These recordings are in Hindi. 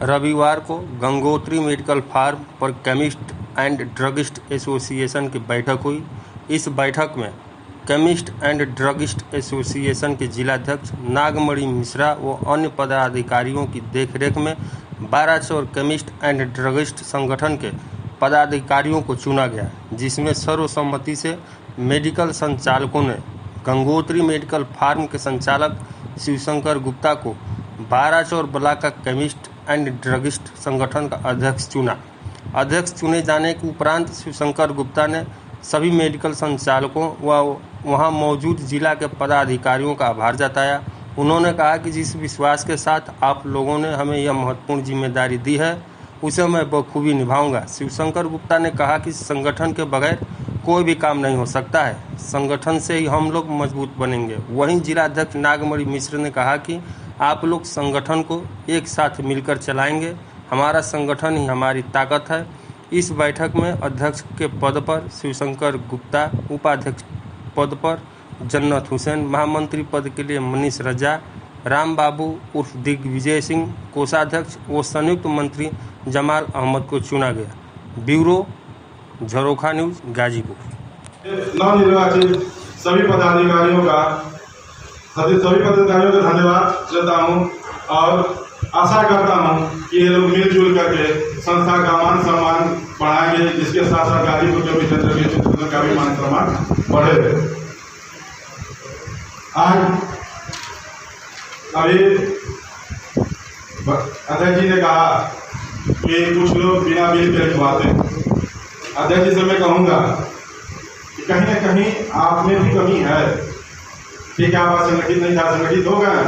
रविवार को गंगोत्री मेडिकल फार्म पर केमिस्ट एंड ड्रगिस्ट एसोसिएशन की बैठक हुई। इस बैठक में केमिस्ट एंड ड्रगिस्ट एसोसिएशन के जिलाध्यक्ष नागमणि मिश्रा व अन्य पदाधिकारियों की देखरेख में 1200 केमिस्ट एंड ड्रगिस्ट संगठन के पदाधिकारियों को चुना गया, जिसमें सर्वसम्मति से मेडिकल संचालकों ने गंगोत्री मेडिकल फार्म के संचालक शिवशंकर गुप्ता को 1200 ब्लॉक का केमिस्ट एंड ड्रगिस्ट संगठन का अध्यक्ष चुना। अध्यक्ष चुने जाने के उपरांत शिवशंकर गुप्ता ने सभी मेडिकल संचालकों व वहां मौजूद जिला के पदाधिकारियों का आभार जताया। उन्होंने कहा कि जिस विश्वास के साथ आप लोगों ने हमें यह महत्वपूर्ण जिम्मेदारी दी है, उसे मैं बखूबी निभाऊंगा। शिवशंकर गुप्ता ने कहा कि संगठन के बगैर कोई भी काम नहीं हो सकता है, संगठन से ही हम लोग मजबूत बनेंगे। वहीं जिलाध्यक्ष नागमणि मिश्र ने कहा कि आप लोग संगठन को एक साथ मिलकर चलाएंगे, हमारा संगठन ही हमारी ताकत है। इस बैठक में अध्यक्ष के पद पर शिवशंकर गुप्ता, उपाध्यक्ष पद पर जन्नत हुसैन, महामंत्री पद के लिए मनीष रजा, राम बाबू उर्फ दिग्विजय सिंह कोषाध्यक्ष व संयुक्त मंत्री जमाल अहमद को चुना गया। Bureau Jharokha news Ghazipur. नवनिर्वाचित सभी पदाधिकारियों का धन्यवाद देता हूँ और आशा करता हूँ कि ये लोग मिलजुल करके संस्था का मान सम्मान बढ़ाएंगे, जिसके साथ साथ गाजीपुर के क्षेत्र का भी मान सम्मान बढ़े। आज अभी अध्यक्ष जी ने कहा कि कुछ लोग बिना बिल के लिखवाते। अध्यक्ष जी से मैं कहूँगा कि कहीं ना कहीं आप में भी कमी है। ठीक है, आप संगठित नहीं था, संगठित हो गए,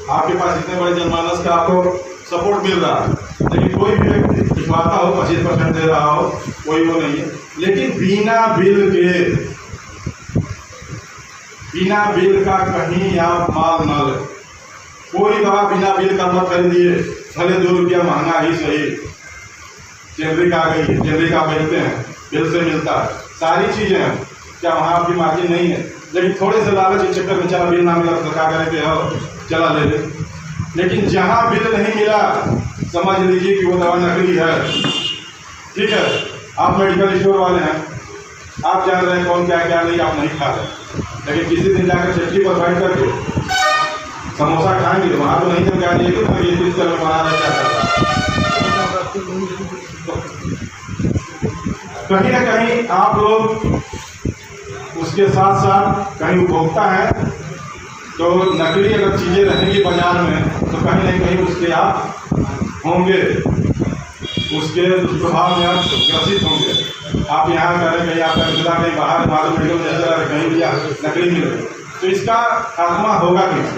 आपके पास इतने बड़े जनमानस का आपको सपोर्ट मिल रहा है, लेकिन कोई भी व्यक्ति लिखवाता हो 25% दे रहा हो, कोई वो नहीं है। लेकिन बिना बिल का कहीं आप माल न ले। कोई दवा बिना बिल का मत खरीदिए, भले 2 रुपया महंगा ही सही। जेनरिक आ गई, जेनरिक आप बेचते हैं, बिल से मिलता है, सारी चीजें हैं, क्या वहाँ आपकी मार्जिन नहीं है? लेकिन थोड़े से लालच के चक्कर में चला बिल ना मिला तो क्या करें कि चला ले ले। लेकिन जहाँ बिल नहीं मिला, समझ लीजिए कि वो दवा नकली है। ठीक है, आप मेडिकल स्टोर वाले हैं, आप जान रहे हैं कौन क्या क्या नहीं, आप नहीं खा रहे, लेकिन किसी दिन जाकर चटनी पर बैठ करके समोसा खाएंगे तो वहाँ तो नहीं तो क्या ये किस तरह बना रहा क्या करता। कहीं ना कहीं आप लोग उसके साथ साथ कहीं उपभोक्ता है, तो नकली अगर चीज़ें रहेंगी बाजार में तो कहीं ना कहीं उसके आप होंगे, उसके दुष्प्रभाव में आप ग्रसित होंगे। आप यहाँ करें कहीं आपका जिला कहीं बाहर मालूम मेडिकल कहीं भी नकली मिल रही, तो इसका खात्मा होगा कैसे?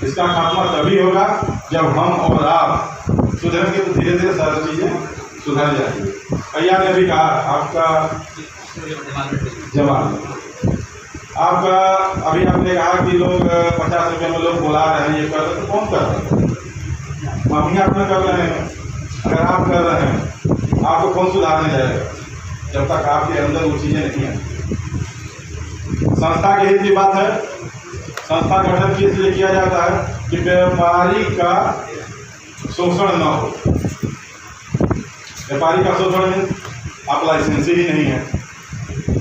इसका खात्मा तभी होगा जब हम और आप सुधरेंगे, तो धीरे धीरे सारी चीज़ें सुधर जाएंगी। भैया ने भी कहा आपका जमाल, आपका अभी आपने कहा कि लोग 50 रुपये में लोग बुला रहे हैं, ये कर रहे हैं, तो कौन कर रहे हैं? हम ही आप कर रहे हैं। अगर आप कर रहे हैं, आपको कौन सुधारने जाएगा जब तक आपके अंदर वो चीज़ें नहीं हैं? संस्था के हित की बात है। संस्था गठन इसलिए किया जाता है कि व्यापारी का शोषण न हो। व्यापारी का शोषण में आप लाइसेंसी ही नहीं है,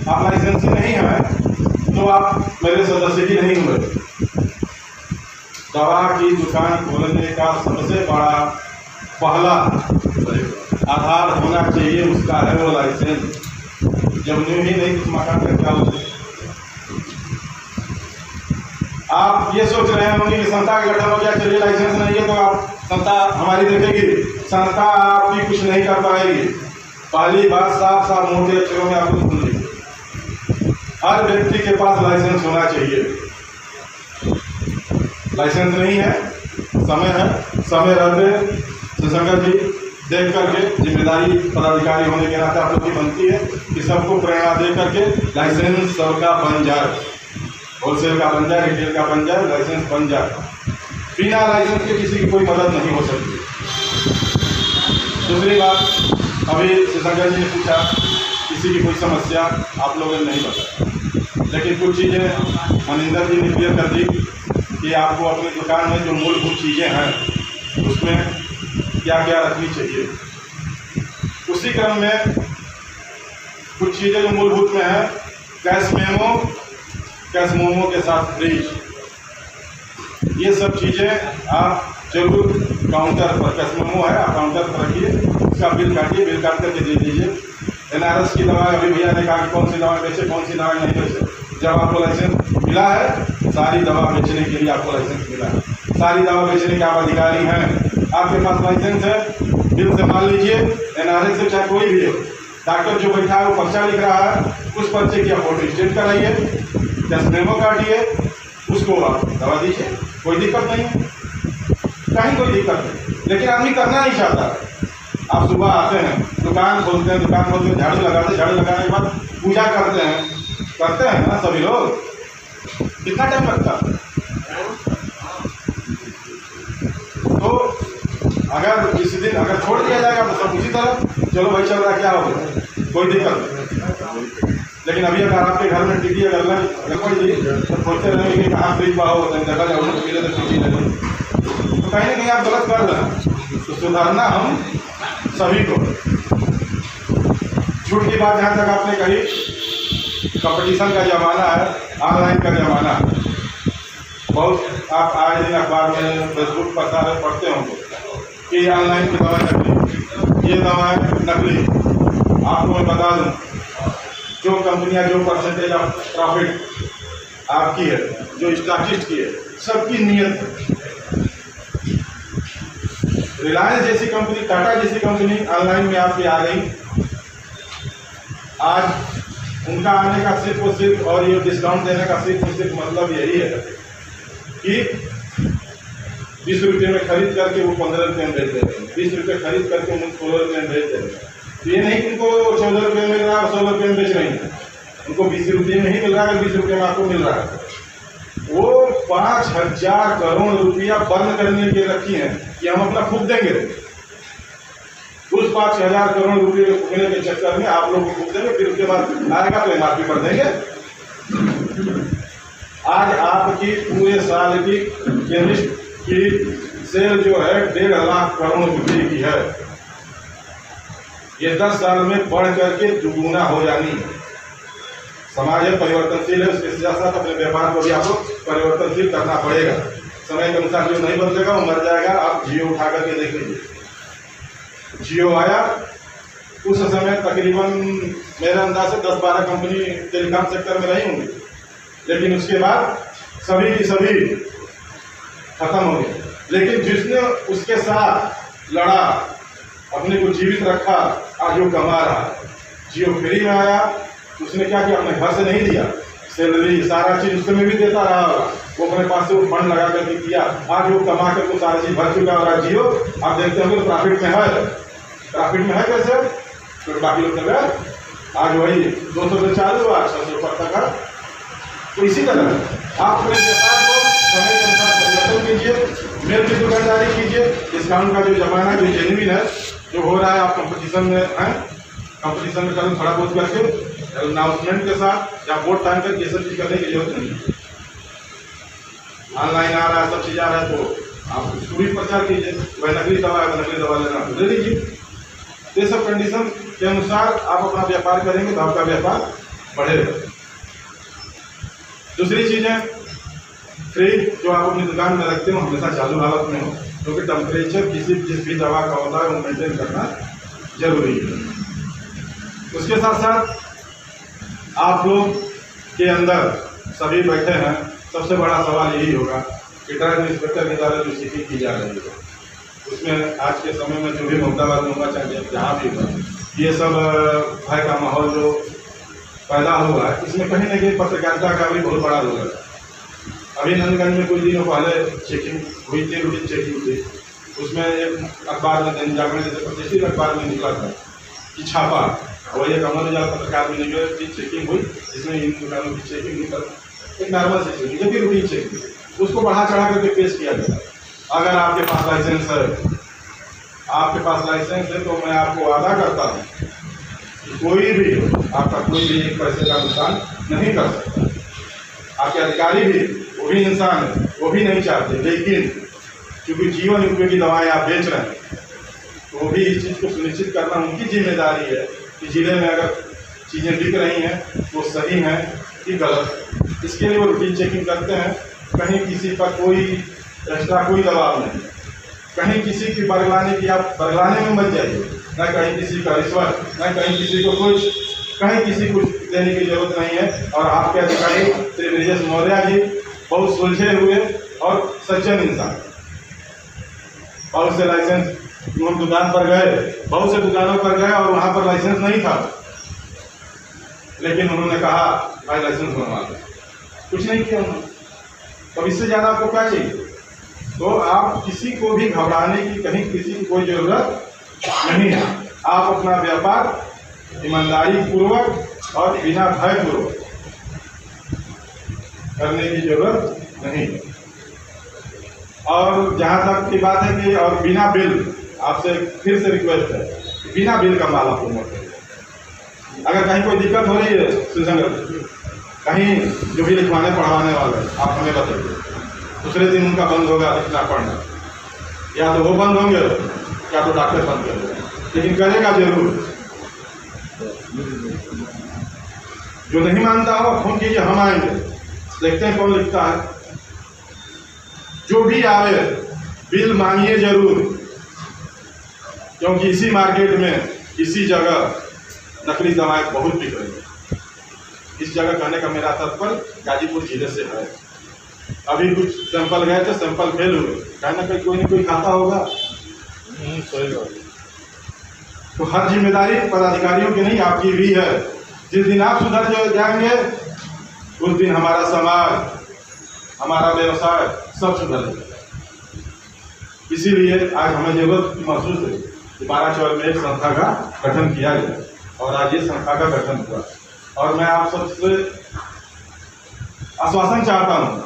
आप लाइसेंसी नहीं है तो आप मेरे सदस्य ही नहीं हुए। दवा की दुकान खोलने का सबसे बड़ा पहला आधार होना चाहिए, उसका है वो लाइसेंस। जब न्यू ही नहीं कुछ मकान का क्या होता है। आप ये सोच रहे होंगे कि संस्था का गठन हो गया, चलिए लाइसेंस नहीं है तो आप संस्था हमारी देखेगी, संस्था आपकी कुछ नहीं कर पाएगी। पहली बात साफ साफ मोटे अक्षरों में आपको सुन लीजिए, हर व्यक्ति के पास लाइसेंस होना चाहिए। लाइसेंस नहीं है, समय है, समय रहते शिवशंकर जी देख करके जिम्मेदारी पदाधिकारी होने के नाते आप लोग की बनती है कि सबको प्रेरणा दे करके लाइसेंस सबका बन जाए, होलसेल का बन जाए, रिटेल का बन जाए, लाइसेंस बन जाए। बिना लाइसेंस के किसी की कोई मदद नहीं हो सकती। दूसरी बात, अभी शिवशंकर जी ने पूछा किसी की कोई समस्या आप लोगों ने नहीं बताया, लेकिन कुछ चीज़ें मनिंदर जी ने क्लियर कर दी कि आपको अपनी दुकान में जो मूलभूत चीज़ें हैं उसमें क्या क्या रखनी चाहिए। उसी क्रम में कुछ चीज़ें जो मूलभूत में है, कैश मेमो, कैश मोमो के साथ फ्रीज, ये सब चीज़ें आप जरूर काउंटर पर, कैश मेमो है आप काउंटर पर रखिए, उसका बिल काटिए, बिल काट करके दे दीजिए। NRS की दवा अभी भैया ने कहा कि कौन सी दवा बेचे, कौन सी दवा नहीं बेचे। जब आपको लाइसेंस मिला है, सारी दवा बेचने के लिए आपको लाइसेंस मिला है, सारी दवा बेचने के आप अधिकारी हैं, आपके पास लाइसेंस है, बिल से मान लीजिए, NRS से चाहे कोई भी हो, डॉक्टर जो बैठा है वो पर्चा लिख रहा है, उस पर्चे की आप फोटो स्टेट कराइए, कैश मेमो काटिए, उसको आप दवा दीजिए, कोई दिक्कत नहीं है, कहीं कोई दिक्कत नहीं। लेकिन आदमी करना नहीं चाहता। आप सुबह आते हैं, दुकान खोलते हैं, झाड़ू लगाते हैं, झाड़ू लगाने के बाद पूजा करते हैं ना सभी लोग, कितना टाइम लगता है? तो अगर किसी दिन अगर छोड़ दिया जाएगा तो सब उसी तरह चलो भाई चल रहा, क्या होगा, कोई दिक्कत नहीं। लेकिन अभी अगर आपके घर में टीवी अगर तो सोचते रहेंगे कि कहाँ फ्रिज बाहो देखा जाओ तो मिले तो टीवी लगे, तो कहीं ना कहीं आप गलत कर रहे हैं। तो सुधारना हम सभी को। छूट की बात जहाँ तक आपने कही, कंपटीशन का ज़माना है, ऑनलाइन का ज़माना है, बहुत आप आए दिन अखबार में, फेसबुक पर सारे पढ़ते होंगे कि ऑनलाइन की दवा नकली, ये दवाएँ नकली। आपको मैं बता दूं, जो कंपनियां जो परसेंटेज ऑफ प्रॉफिट आपकी है, जो स्टॉकिस्ट की है, सबकी नीयत है। रिलायंस जैसी कंपनी, टाटा जैसी कंपनी ऑनलाइन में आपकी आ गई। आज उनका आने का सिर्फ और सिर्फ और ये डिस्काउंट देने का सिर्फ और सिर्फ मतलब यही है कि 20 रुपये में खरीद करके वो 15 रुपये में बेच दे रहे हैं, 20 रुपये खरीद करके उनको 16 रुपये में बेच दे रहे हैं। तो ये नहीं कि उनको 14 रुपये मिल रहा है और 16 रुपये में बेच रहे हैं, उनको 20 रुपये में ही मिल रहा है, 20 रुपये में आपको मिल रहा है। वो 5000 करोड़ रुपया बंद करने के रखी हैं कि हम अपना खुद देंगे। उस 5000 करोड़ रुपये के फूकने के चक्कर में आप लोग को खुद देंगे, फिर उसके बाद आएगा तो MRP पर देंगे। आज आपकी पूरे साल की केमिस्ट की सेल जो है 1.5 लाख करोड़ रुपये की है। ये 10 साल में बढ़ करके दुगुना हो जानी है। समाज है, परिवर्तनशील है, उसके साथ साथ अपने व्यापार को भी आपको परिवर्तनशील करना पड़ेगा। समय के अनुसार जो नहीं बदलेगा वो मर जाएगा। आप जियो उठा करके देख लीजिए, जियो आया उस समय तकरीबन मेरे अंदाज से 10-12 कंपनी टेलीकॉम सेक्टर में रही होंगी, लेकिन उसके बाद सभी की सभी खत्म हो गए। लेकिन जिसने उसके साथ लड़ा, अपने को जीवित रखा, आज वो कमा रहा है। जियो फ्री में आया, उसने क्या किया, अपने घर से नहीं दिया, सैलरी सारा चीज उसमें भी देता रहा, वो अपने पास से वो फंड लगा करके किया। आज वो कमा कर तो सारा चीज भर चुका हो रहा। जियो आप देखते होंगे तो प्रॉफिट में है, प्रॉफिट में है कैसे, तो बाकी लोग लगा आज वही 200 से चालू हुआ, 600 तक है। तो इसी तरह आप अपने व्यापार को समय के अनुसार परिवर्तन कीजिए, मेल की दुकानदारी कीजिए। डिस्काउंट का जो जमाना जो जेन्युइन है, जो हो रहा है, आप कंपटीशन में हैं, कंपटीशन में कदम थोड़ा बहुत करके अनाउंसमेंट के साथ या वोट टाइम कर ये सब चीज करने की जरूरत नहीं है। ऑनलाइन आ रहा है, सब चीज आ रहा है, तो आप उसको भी प्रचार कीजिए। वह नकली दवा है, नकली दवा लेना तो ले लीजिए। ये सब कंडीशन के अनुसार आप अपना व्यापार करेंगे तो आपका व्यापार बढ़ेगा। दूसरी चीज है, फ्रिज जो आप अपनी दुकान में रखते हो हमेशा चालू हालत में हो, क्योंकि टेम्परेचर किसी जिस भी दवा का होता है वो मेंटेन करना जरूरी है। उसके साथ साथ आप लोग के अंदर सभी बैठे हैं, सबसे बड़ा सवाल यही होगा कि ड्रग इंस्पेक्टर के द्वारा जो चेकिंग की जा रही है, उसमें आज के समय में जो भी मुद्दाबाद होगा, चाहे जहाँ भी होगा, ये सब भय का माहौल जो पैदा हुआ है, इसमें कहीं ना कहीं पत्रकारिता का भी बहुत बड़ा रोल है। अभी नंदगंज में कुछ दिनों पहले चेकिंग हुई थी, रूटीन चेकिंग थी। उसमें एक अखबार में, दैनिक जागरण जैसे प्रतिष्ठित अखबार में निकला था कि छापा, वही एक अमर उजाला पत्रकार में निकले कि चेकिंग हुई, जिसमें इन दुकानों की चेकिंग नहीं कर, एक नॉर्मल चेकिंग जो कि रूटीन चेकिंग, उसको बढ़ा चढ़ा करके पेश किया गया। अगर आपके पास लाइसेंस है, आपके पास लाइसेंस है, तो मैं आपको वादा करता हूँ कोई भी आपका कोई भी एक पैसे का नुकसान नहीं कर सकता। आपके अधिकारी भी, वो भी इंसान है, वो भी नहीं चाहते, लेकिन क्योंकि जीवन उपयोगी दवाएं आप बेच रहे हैं, तो वो भी इस चीज़ को सुनिश्चित करना उनकी जिम्मेदारी है कि जिले में अगर चीज़ें बिक रही हैं वो सही हैं कि गलत। इसके लिए वो रूटीन चेकिंग करते हैं। कहीं किसी पर कोई एक्स्ट्रा कोई दबाव नहीं, कहीं किसी की बरगलाने की आप बरगलाने में मत जाइए, ना कहीं किसी का रिश्वत, ना कहीं किसी को कुछ, कहीं किसी को देने की जरूरत नहीं है। और आपके अधिकारी श्री ब्रजेश मौर्य जी बहुत सुलझे हुए और सज्जन इंसान, बहुत से लाइसेंस हम दुकान पर गए, बहुत से दुकानों पर गए और वहाँ पर लाइसेंस नहीं था, लेकिन उन्होंने कहा भाई लाइसेंस बनवा दो, कुछ नहीं किया उन्होंने। तो इससे ज़्यादा आपको क्या चाहिए? तो आप किसी को भी घबराने की कहीं किसी की कोई ज़रूरत नहीं है। आप अपना व्यापार ईमानदारी पूर्वक और बिना भय पूर्वक करने की जरूरत नहीं है। और जहाँ तक की बात है कि और बिना बिल, आपसे फिर से रिक्वेस्ट है कि बिना बिल का माल आपको मत करिए। अगर कहीं कोई दिक्कत हो रही है सुसंगत, कहीं जो भी लिखवाने पढ़वाने वाले आप हमें बताइए, दूसरे दिन उनका बंद होगा लिखना पढ़ना, या तो वो बंद होंगे या तो डॉक्टर बंद करेगा, लेकिन करेगा जरूर। जो नहीं मानता हो फोन कीजिए, हम आएंगे, देखते हैं कौन लिखता है। जो भी आवे बिल मांगिए जरूर, क्योंकि इसी मार्केट में इसी जगह नकली दवाएं बहुत बिक रही है। इस जगह कहने का मेरा तात्पर्य गाजीपुर जिले से है। अभी कुछ सैंपल गए थे, सैंपल फेल हुए, कहना कहीं कोई ना कोई खाता होगा। तो हर जिम्मेदारी पदाधिकारियों की नहीं, आपकी भी है। जिस दिन आप सुधर जाएंगे उस दिन हमारा समाज, हमारा व्यवसाय सब सुधर जाएगा। इसीलिए आज हमें जरूरत महसूस है कि 12 चौर में एक संस्था का गठन किया गया और आज ये संस्था का गठन हुआ। और मैं आप सबसे आश्वासन चाहता हूँ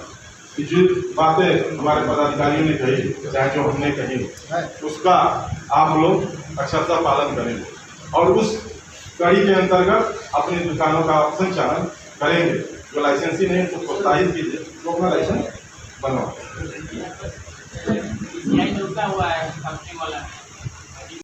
कि जो बातें हमारे पदाधिकारियों ने कही, चाहे जो हमने कही, उसका आप लोग अक्षरशः पालन करेंगे और उस कड़ी के अंतर्गत अपनी दुकानों का संचालन करेंगे। जो लाइसेंसी नहीं तो प्रोत्साहित कीजिए, तो अपना लाइसेंस बनवाओ। यही रुका हुआ है कंपनी वाला।